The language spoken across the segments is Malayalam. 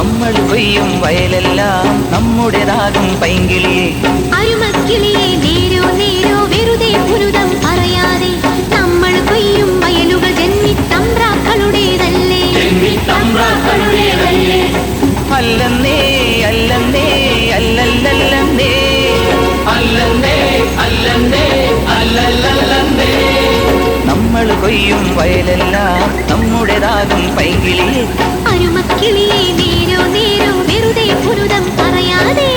നമ്മൾ കൊയ്യും വയലെല്ലാം നമ്മുടേതാകും പൈങ്കിളിയെ. അരുമക്കിളിയെ നേരോ നേരോ വെറുതെ പുരുതം പറയാതെ നമ്മൾ കൊയ്യും വയലുകൾ ജന്മിത്തമ്പ്രാക്കളുടേതല്ലേ. അല്ലെന്നേ അല്ലെന്നേ അല്ലല്ലല്ലെന്നേ അല്ലെന്നേ അല്ലെന്നേ അല്ലല്ലല്ലെന്നേ. നമ്മൾ കൊയ്യും വയലെല്ലാം നമ്മുടേതാകും പൈങ്കിളിയെ. അരുമക്കിളിയെ നേരോ നേരോ വെറുതെ പുരുതം പറയാതെ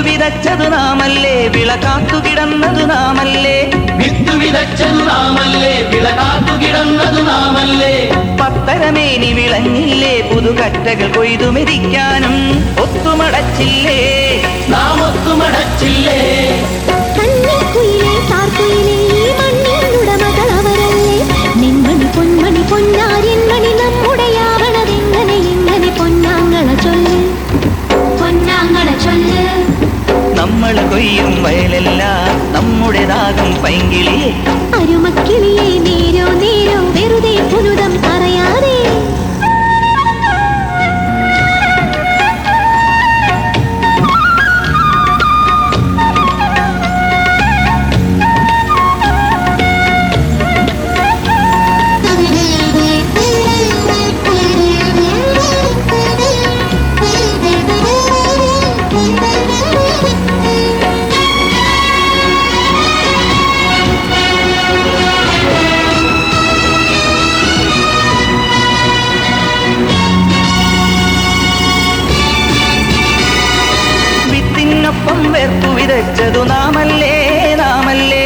വിതച്ചതു നാമല്ലേ വിള കാത്തു കിടന്നതു നാമല്ലേ. വിത്തു വിതച്ചതു നാമല്ലേ വിള കാത്തു കിടന്നതു നാമല്ലേ. പത്തരമേനി വിളഞ്ഞില്ലേ പുതുകറ്റകൾ കൊയ്തു മെതിക്കാനും ഒത്തുമടച്ചില്ലേ നാം ഒത്തുമടച്ചില്ലേ. കന്നിക്കുയിലേ കാർക്കുയിലേ ഈ മണ്ണിനുടമകൾ അവരല്ലേ. നിന്മണി പൊന്മണി പൊന്നാരിന്മണി നമ്മുടെയാവണതെങ്ങനെ എങ്ങനെ പൊന്നാങ്ങള ചൊല്ല് പൊന്നാങ്ങള ചൊല്ല്. നമ്മൾ കൊയ്യും വയലെല്ലാം നമ്മുടേതാകും പൈങ്കിളിയെ. അരുമക്കിളിയെ നേരോ നേരോ വെറുതെ പുരുതം പറയാതെ വിത്തിനൊപ്പം വേർപ്പു വിതച്ചതു നാമല്ലേ നാമല്ലേ.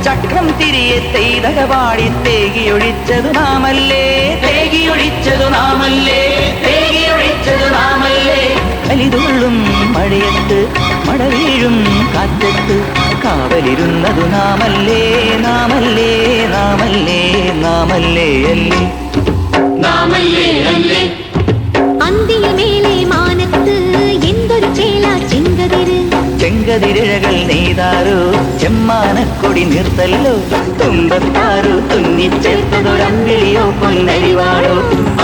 ചക്രം തിരിയെ തെയ്തകപാടി തേകിയൊഴിച്ചതു നാമല്ലേ തേകിയൊഴിച്ചതു നാമല്ലേ തേകിയൊഴിച്ചതു നാമല്ലേ. കലിതുള്ളും മഴയത്ത് മട വീഴും കാറ്റത്ത് കാവലിരുന്നതു നാമല്ലേ നാമല്ലേ നാമല്ലേ നാമല്ലേ അല്ലേ നാമല്ലേ അല്ലേ. അന്തിയ മേലെ മാനത്ത് എന്തൊരു ചേല ചെങ്കതിര്. ചെങ്കതിരിഴകൾ നെയ്താരോ ചെമ്മാനക്കൊടി നിർത്തല്ലോ. തുമ്പത്താരോ തുന്നിച്ചേർത്തതൊരമ്പിളിയോ പൊന്നരിവാളോ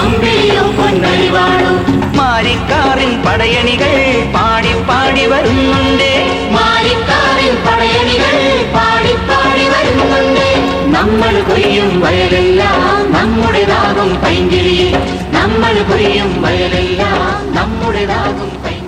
അമ്പിളിയോ പൊന്നരിവാളോ. മാരിക്കാറിൻ പടയണികൾ പാടി പാടി വരുന്നുണ്ടേ. മാരിക്കാറിൻ പടയണികൾ പാടി പാടി വരുന്നുണ്ട്. നമ്മൾ കൊയ്യും വയലെല്ലാം നമ്മുടേതാകും പൈങ്കിളിയെ. നമ്മൾ കൊയ്യും വയലെല്ലാം നമ്മുടേതാകും പൈങ്കിളിയെ.